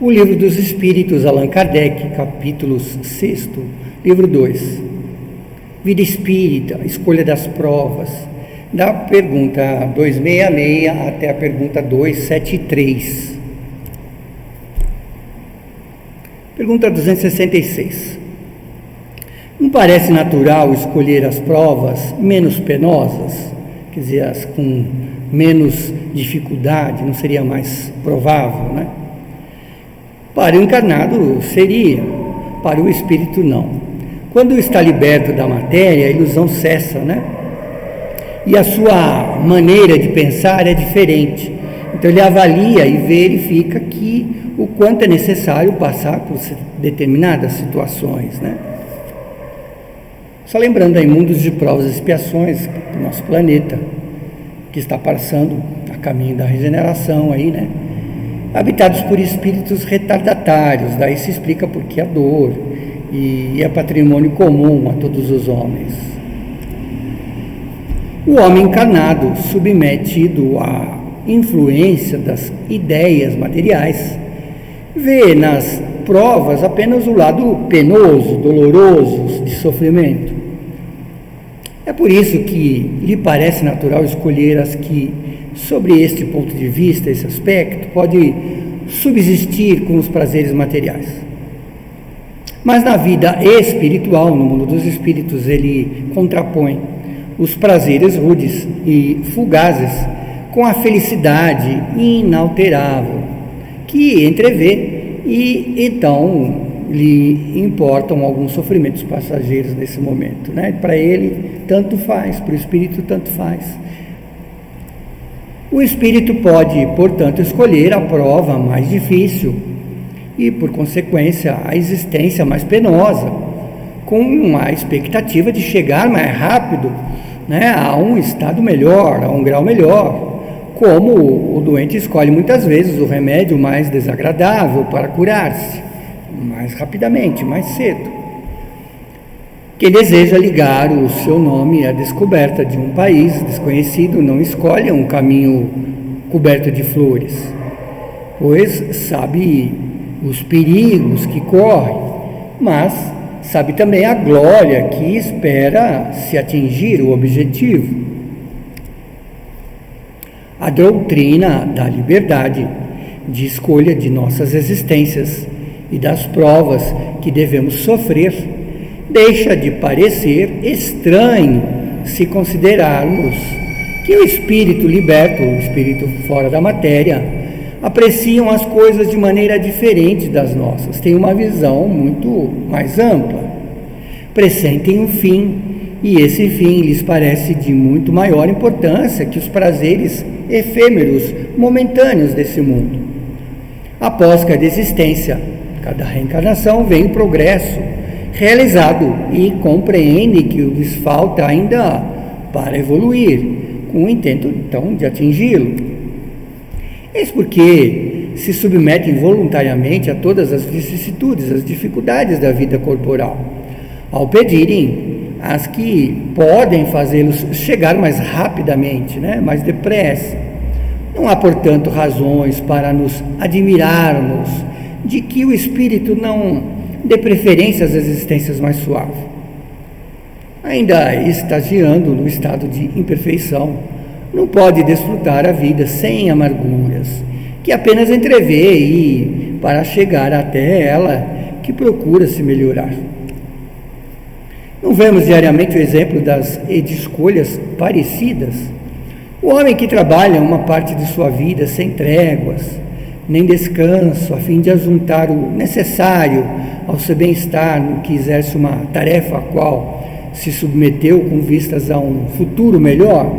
O Livro dos Espíritos, Allan Kardec, capítulo 6, livro 2. Vida espírita, escolha das provas, da pergunta 266 até a pergunta 273. Pergunta 266. Não parece natural escolher as provas menos penosas? Quer dizer, as com menos dificuldade, não seria mais provável, né? Para o encarnado seria, para o espírito não. Quando está liberto da matéria, a ilusão cessa, né? E a sua maneira de pensar é diferente. Então ele avalia e verifica que o quanto é necessário passar por determinadas situações, né? Só lembrando aí, mundos de provas e expiações, do nosso planeta, que está passando a caminho da regeneração aí, né? Habitados por espíritos retardatários, daí se explica por que a dor, e é patrimônio comum a todos os homens. O homem encarnado, submetido à influência das ideias materiais, vê nas provas apenas o lado penoso, doloroso, de sofrimento. É por isso que lhe parece natural escolher as que, sobre este ponto de vista, esse aspecto, pode subsistir com os prazeres materiais. Mas na vida espiritual, no mundo dos espíritos, ele contrapõe os prazeres rudes e fugazes com a felicidade inalterável que entrevê, e então lhe importam alguns sofrimentos passageiros nesse momento, né? Para ele tanto faz, para o espírito tanto faz. O espírito pode, portanto, escolher a prova mais difícil e, por consequência, a existência mais penosa, com a expectativa de chegar mais rápido, né, a um estado melhor, a um grau melhor, como o doente escolhe muitas vezes o remédio mais desagradável para curar-se, mais rapidamente, mais cedo. Quem deseja ligar o seu nome à descoberta de um país desconhecido não escolhe um caminho coberto de flores, pois sabe os perigos que corre, mas sabe também a glória que espera se atingir o objetivo. A doutrina da liberdade de escolha de nossas existências e das provas que devemos sofrer deixa de parecer estranho se considerarmos que o espírito liberto, o espírito fora da matéria, apreciam as coisas de maneira diferente das nossas, têm uma visão muito mais ampla, pressentem um fim, e esse fim lhes parece de muito maior importância que os prazeres efêmeros, momentâneos desse mundo. Após cada existência, cada reencarnação, vem o progresso realizado e compreende que lhes falta ainda para evoluir, com o intento, então, de atingi-lo. Eis porque se submetem voluntariamente a todas as vicissitudes, as dificuldades da vida corporal, ao pedirem as que podem fazê-los chegar mais rapidamente, né, mais depressa. Não há, portanto, razões para nos admirarmos de que o espírito não dê preferência às existências mais suaves. Ainda estagiando no estado de imperfeição, não pode desfrutar a vida sem amarguras, que apenas entrevê e, para chegar até ela, que procura se melhorar. Não vemos diariamente o exemplo das escolhas parecidas? O homem que trabalha uma parte de sua vida sem tréguas, nem descanso, a fim de ajuntar o necessário ao seu bem-estar, no que exerce uma tarefa a qual se submeteu com vistas a um futuro melhor.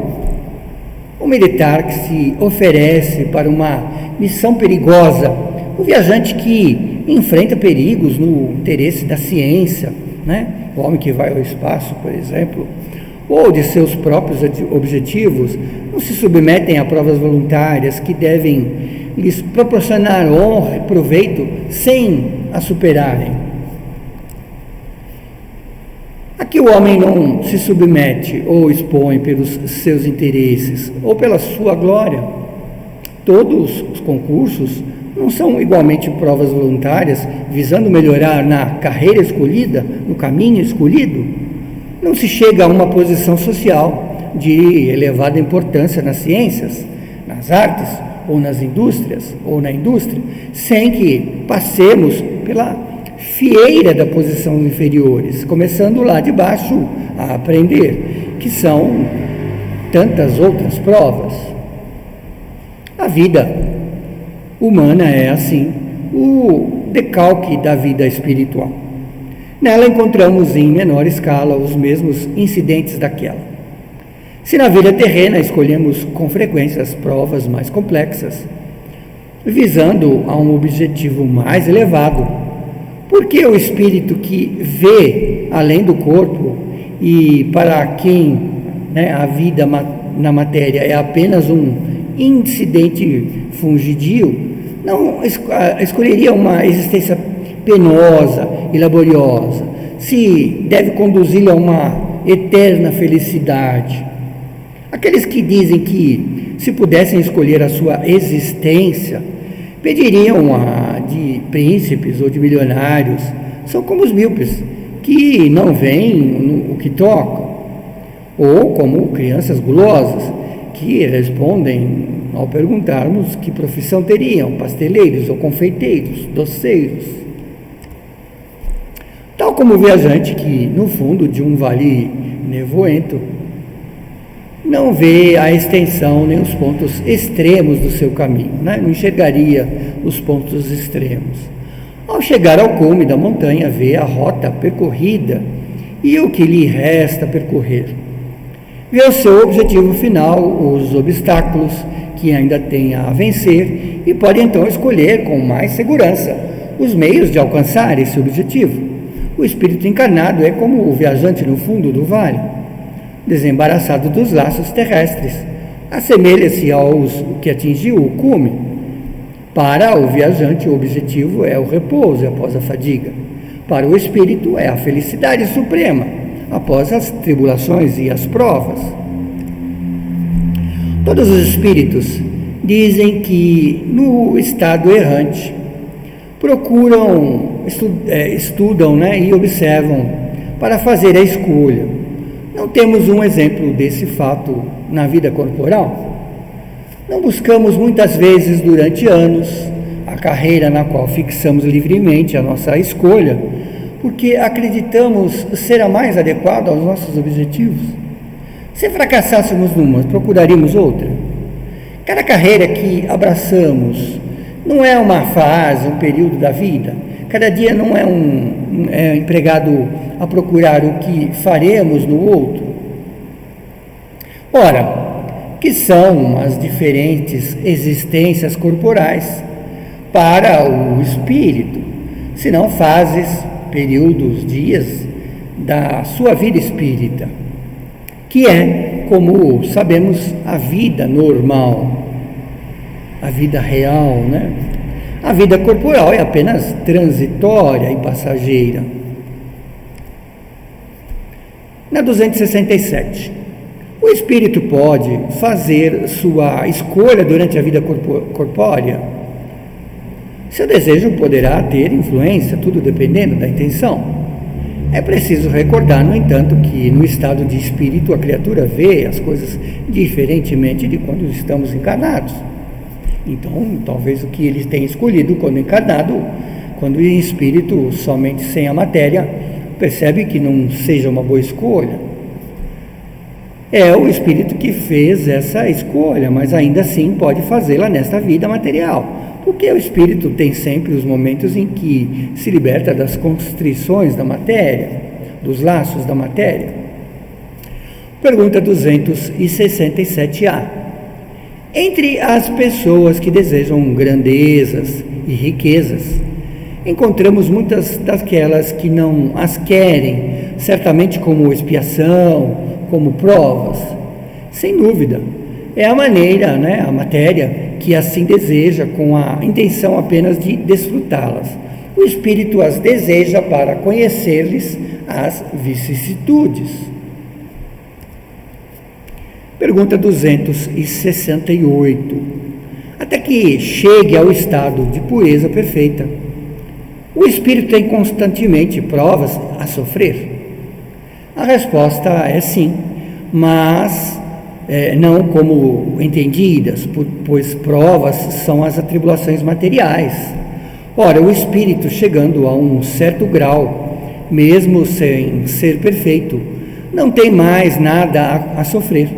O militar que se oferece para uma missão perigosa, o viajante que enfrenta perigos no interesse da ciência, né? O homem que vai ao espaço, por exemplo, ou de seus próprios objetivos, não se submetem a provas voluntárias que devem lhes proporcionar honra e proveito sem a superarem. A que o homem não se submete ou expõe pelos seus interesses ou pela sua glória. Todos os concursos não são igualmente provas voluntárias visando melhorar na carreira escolhida, no caminho escolhido? Não se chega a uma posição social de elevada importância nas ciências, nas artes, ou nas indústrias, ou na indústria, sem que passemos pela fieira da posição inferiores, começando lá de baixo a aprender, que são tantas outras provas. A vida humana é assim, o decalque da vida espiritual. Nela encontramos em menor escala os mesmos incidentes daquela. Se na vida terrena escolhemos com frequência as provas mais complexas, visando a um objetivo mais elevado, porque o espírito que vê além do corpo e para quem a vida na matéria é apenas um incidente fungidio, não escolheria uma existência penosa e laboriosa, se deve conduzi-lo a uma eterna felicidade. Aqueles que dizem que, se pudessem escolher a sua existência, pediriam a de príncipes ou de milionários, são como os míopes, que não veem o que tocam, ou como crianças gulosas, que respondem ao perguntarmos que profissão teriam, pasteleiros ou confeiteiros, doceiros. Tal como o viajante que, no fundo de um vale nevoento, não vê a extensão nem os pontos extremos do seu caminho, não enxergaria os pontos extremos. Ao chegar ao cume da montanha, vê a rota percorrida e o que lhe resta percorrer. Vê o seu objetivo final, os obstáculos que ainda tem a vencer e pode então escolher com mais segurança os meios de alcançar esse objetivo. O espírito encarnado é como o viajante no fundo do vale, desembaraçado dos laços terrestres, assemelha-se aos que atingiu o cume. Para o viajante, o objetivo é o repouso após a fadiga. Para o espírito, é a felicidade suprema após as tribulações e as provas. Todos os espíritos dizem que, no estado errante, procuram, estudam e observam para fazer a escolha. Não temos um exemplo desse fato na vida corporal? Não buscamos muitas vezes durante anos a carreira na qual fixamos livremente a nossa escolha, porque acreditamos ser a mais adequada aos nossos objetivos? Se fracassássemos numa, procuraríamos outra? Cada carreira que abraçamos não é uma fase, um período da vida. Cada dia não é empregado a procurar o que faremos no outro. Ora, que são as diferentes existências corporais para o espírito, se não fases, períodos, dias da sua vida espírita, que é, como sabemos, a vida normal, a vida real, A vida corporal é apenas transitória e passageira. Na 267, o espírito pode fazer sua escolha durante a vida corpórea? Seu desejo poderá ter influência, tudo dependendo da intenção. É preciso recordar, no entanto, que no estado de espírito a criatura vê as coisas diferentemente de quando estamos encarnados. Então, talvez o que ele tenha escolhido quando encarnado, quando em espírito somente sem a matéria, percebe que não seja uma boa escolha. É o espírito que fez essa escolha, mas ainda assim pode fazê-la nesta vida material, porque o espírito tem sempre os momentos em que se liberta das constrições da matéria, dos laços da matéria. Pergunta 267A. Entre as pessoas que desejam grandezas e riquezas, encontramos muitas daquelas que não as querem, certamente como expiação, como provas. Sem dúvida, é a maneira, a matéria, que assim deseja, com a intenção apenas de desfrutá-las. O espírito as deseja para conhecer-lhes as vicissitudes. Pergunta 268. até que chegue ao estado de pureza perfeita. O espírito tem constantemente provas a sofrer? A resposta é sim, mas não como entendidas, pois provas são as atribulações materiais. Ora, o espírito, chegando a um certo grau, mesmo sem ser perfeito, não tem mais nada a sofrer.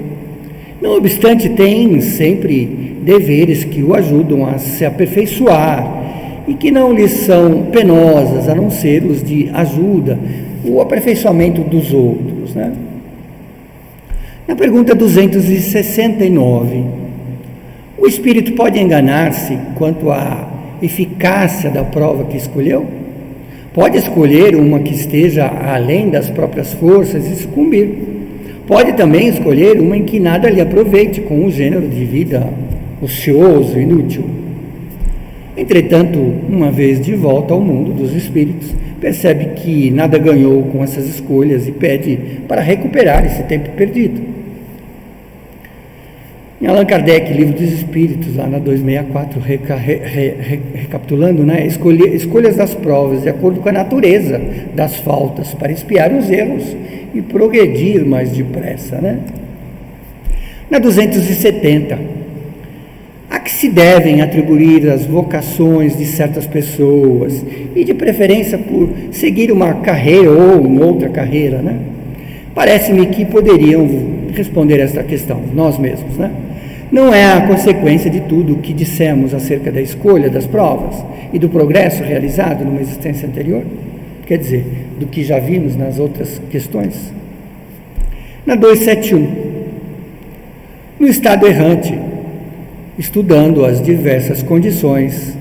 Não obstante, tem sempre deveres que o ajudam a se aperfeiçoar e que não lhes são penosas, a não ser os de ajuda, o aperfeiçoamento dos outros, né? Na pergunta 269, o espírito pode enganar-se quanto à eficácia da prova que escolheu? Pode escolher uma que esteja além das próprias forças e sucumbir. Pode também escolher uma em que nada lhe aproveite, com um gênero de vida ocioso, inútil. Entretanto, uma vez de volta ao mundo dos espíritos, percebe que nada ganhou com essas escolhas e pede para recuperar esse tempo perdido. Em Allan Kardec, Livro dos Espíritos, lá na 264, recapitulando, né? Escolhas das provas de acordo com a natureza das faltas, para espiar os erros e progredir mais depressa, né? Na 270, a que se devem atribuir as vocações de certas pessoas, e de preferência por seguir uma carreira ou em outra carreira, né? Parece-me que poderiam responder esta questão, nós mesmos, né? Não é a consequência de tudo o que dissemos acerca da escolha das provas e do progresso realizado numa existência anterior? Quer dizer, do que já vimos nas outras questões? Na 271, no estado errante, estudando as diversas condições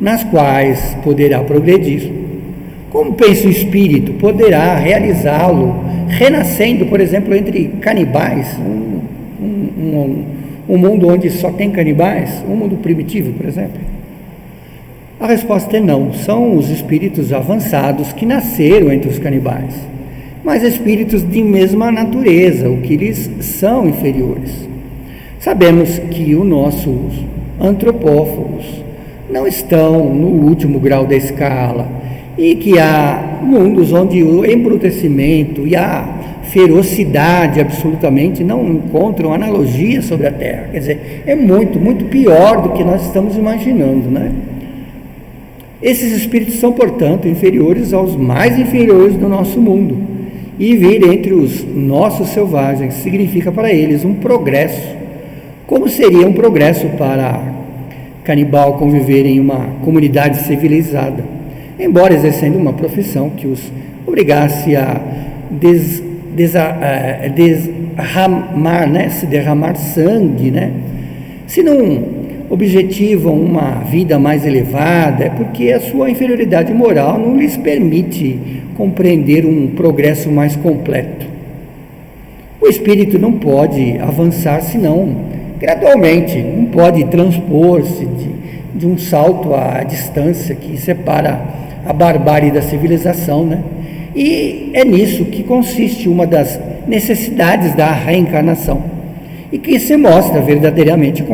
nas quais poderá progredir, como pensa o espírito, poderá realizá-lo renascendo, por exemplo, entre canibais, um mundo onde só tem canibais, um mundo primitivo, por exemplo? A resposta é não. São os espíritos avançados que nasceram entre os canibais, mas espíritos de mesma natureza, o que lhes são inferiores. Sabemos que os nossos antropófagos não estão no último grau da escala e que há mundos onde o embrutecimento e a ferocidade absolutamente não encontram analogia sobre a Terra. Quer dizer, é muito, muito pior do que nós estamos imaginando, né? Esses espíritos são, portanto, inferiores aos mais inferiores do nosso mundo, e vir entre os nossos selvagens significa para eles um progresso, como seria um progresso para canibal conviver em uma comunidade civilizada, embora exercendo uma profissão que os obrigasse a derramar, né? Se derramar sangue, né? Se não objetivam uma vida mais elevada, é porque a sua inferioridade moral não lhes permite compreender um progresso mais completo. O espírito não pode avançar senão gradualmente, não pode transpor-se de um salto à distância que separa a barbárie da civilização, né? E é nisso que consiste uma das necessidades da reencarnação, e que se mostra verdadeiramente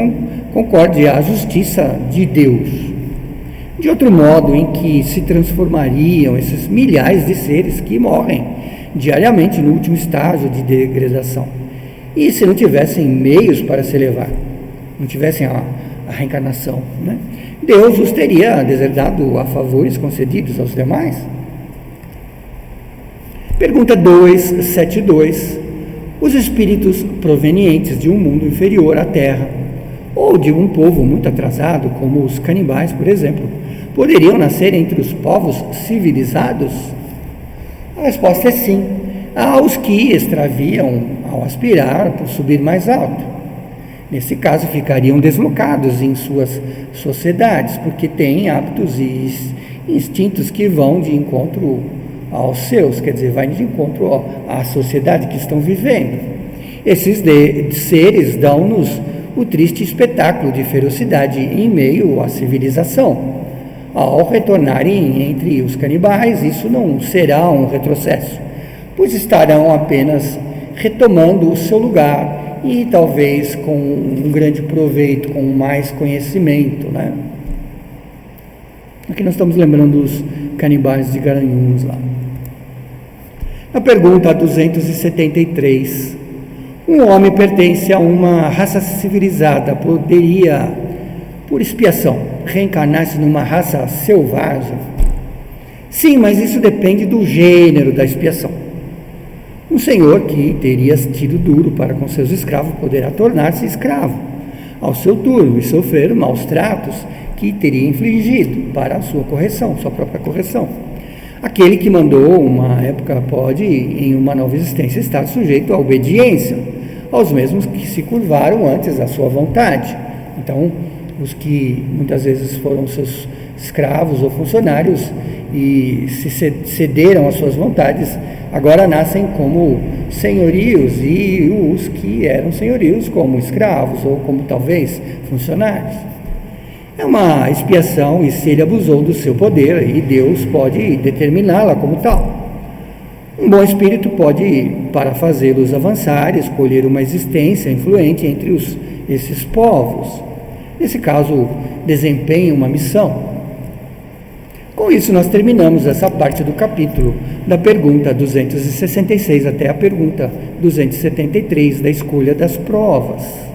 concorde à justiça de Deus. De outro modo, em que se transformariam esses milhares de seres que morrem diariamente no último estágio de degradação, e se não tivessem meios para se elevar, não tivessem a reencarnação, né? Deus os teria deserdado a favores concedidos aos demais? Pergunta 272. Os espíritos provenientes de um mundo inferior à Terra, ou de um povo muito atrasado, como os canibais, por exemplo, poderiam nascer entre os povos civilizados? A resposta é sim. Há os que extraviam ao aspirar por subir mais alto. Nesse caso, ficariam deslocados em suas sociedades, porque têm hábitos e instintos que vão de encontro aos seus, quer dizer, vai de encontro à sociedade que estão vivendo. Esses seres dão-nos o triste espetáculo de ferocidade em meio à civilização. Ao retornarem entre os canibais, isso não será um retrocesso, pois estarão apenas retomando o seu lugar e talvez com um grande proveito, com mais conhecimento, né? Aqui nós estamos lembrando os canibais de Garanhuns lá. A pergunta 273. Um homem pertence a uma raça civilizada, poderia, por expiação, reencarnar-se numa raça selvagem? Sim, mas isso depende do gênero da expiação. Um senhor que teria tido duro para com seus escravos poderá tornar-se escravo ao seu turno e sofrer maus tratos que teria infligido para a sua correção, sua própria correção. Aquele que mandou uma época pode, em uma nova existência, estar sujeito à obediência aos mesmos que se curvaram antes à sua vontade. Então, os que muitas vezes foram seus escravos ou funcionários e se cederam às suas vontades, agora nascem como senhorios, e os que eram senhorios como escravos ou como talvez funcionários. É uma expiação, e se ele abusou do seu poder, e Deus pode determiná-la como tal. Um bom espírito pode, para fazê-los avançar, escolher uma existência influente entre esses povos. Nesse caso, desempenha uma missão. Com isso, nós terminamos essa parte do capítulo, da pergunta 266 até a pergunta 273, da escolha das provas.